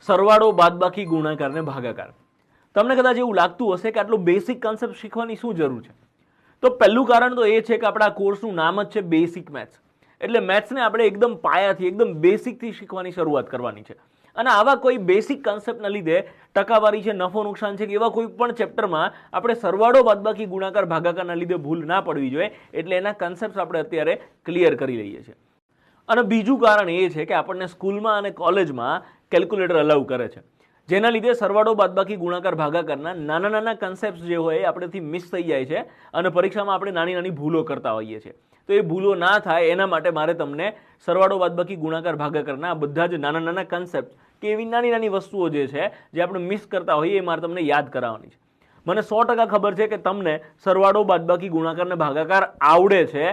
સરવાળો, બાદબાકી, ગુણાકાર ને ભાગાકાર. તમને કદાચ એવું લાગતું હશે કે આટલું બેસિક કન્સેપ્ટ શીખવાની શું જરૂર છે? તો પહેલું કારણ તો એ છે કે આપણા કોર્સનું નામ જ છે બેસિક મેથ્સ. એટલે મેથ્સને આપણે એકદમ પાયાથી, એકદમ બેસિકથી શીખવાની શરૂઆત કરવાની છે. અને આવા કોઈ બેસિક કન્સેપ્ટના લીધે ટકાવારી છે, નફો નુકસાન છે કે એવા કોઈ પણ ચેપ્ટરમાં આપણે સરવાળો, બાદબાકી, ગુણાકાર, ભાગાકારના લીધે ભૂલ ના પડવી જોઈએ. એટલે એના કન્સેપ્ટ આપણે અત્યારે ક્લિયર કરી લઈએ છીએ. અને બીજું કારણ એ છે કે આપણને સ્કૂલમાં અને કોલેજમાં કેલ્ક્યુલેટર અલાઉ કરે છે, જેના લીધે સરવાળો, બાદબાકી, ગુણાકાર, ભાગાકારના નાના નાના કન્સેપ્ટ જે હોય એ આપણેથી મિસ થઈ જાય છે અને પરીક્ષામાં આપણે નાની નાની ભૂલો કરતા હોઈએ છીએ. તો એ ભૂલો ના થાય એના માટે મારે તમને સરવાળો, બાદબાકી, ગુણાકાર, ભાગાકારના આ બધા જ નાના નાના કન્સેપ્ટ કે એવી નાની નાની વસ્તુઓ જે છે જે આપણે મિસ કરતા હોઈએ એ મારે તમને યાદ કરાવવાની છે. મને 100% ખબર છે કે તમને સરવાળો, બાદબાકી, ગુણાકાર અને ભાગાકાર આવડે છે.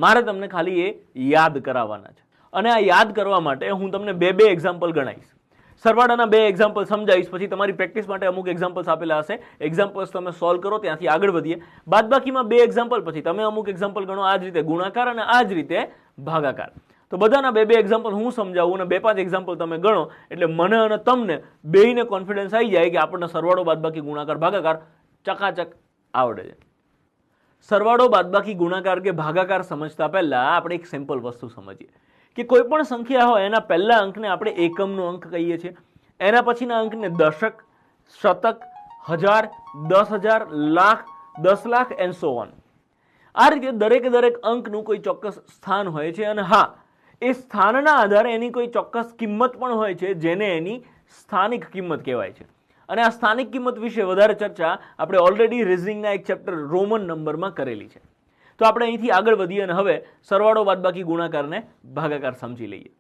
મારે તમને ખાલી એ યાદ કરાવવાના છે. અને આ યાદ કરવા માટે હું તમને બે એક્ઝામ્પલ ગણાવીશ. સરવાળાના 2 એક્ઝામ્પલ સમજાવીશ, પછી તમારી પ્રેક્ટિસ માટે અમુક એક્ઝામ્પલ્સ આપેલા હશે. એક્ઝામ્પલ્સ તમે સોલ્વ કરો, ત્યાંથી આગળ વધીએ. બાદબાકીમાં 2 એક્ઝામ્પલ, પછી તમે અમુક એક્ઝામ્પલ ગણો. આ જ રીતે ગુણાકાર અને આ જ રીતે ભાગાકાર. તો બધાના 2 એક્ઝામ્પલ હું સમજાવું અને 2-5 એક્ઝામ્પલ તમે ગણો, એટલે મને અને તમને બેયને કોન્ફિડન્સ આવી જાય કે આપણને સરવાળો, બાદબાકી, ગુણાકાર, ભાગાકાર ચકાચક આવડે છે. સરવાળો, બાદબાકી, ગુણાકાર કે ભાગાકાર સમજતા પહેલા આપણે એક સિમ્પલ વસ્તુ સમજીએ કે કોઈ પણ સંખ્યા હોય એના પહેલા અંકને આપણે એકમનો અંક કહીએ છીએ, એના પછીના અંકને દશક, શતક, હજાર, 10,000, lakh, 10 lakh and so on. આ રીતે દરેક અંકનું કોઈ ચોક્કસ સ્થાન હોય છે. અને હા, એ સ્થાનના આધારે એની કોઈ ચોક્કસ કિંમત પણ હોય છે, જેને એની સ્થાનિક કિંમત કહેવાય છે. અને આ સ્થાનિક કિંમત વિશે વધારે ચર્ચા આપણે ઓલરેડી રિઝનિંગના એક ચેપ્ટર રોમન નંબરમાં કરેલી છે. તો આપણે અહીંથી આગળ વધીએ અને હવે સરવાળો, બાદબાકી, ગુણાકાર ને ભાગાકાર સમજી લઈએ.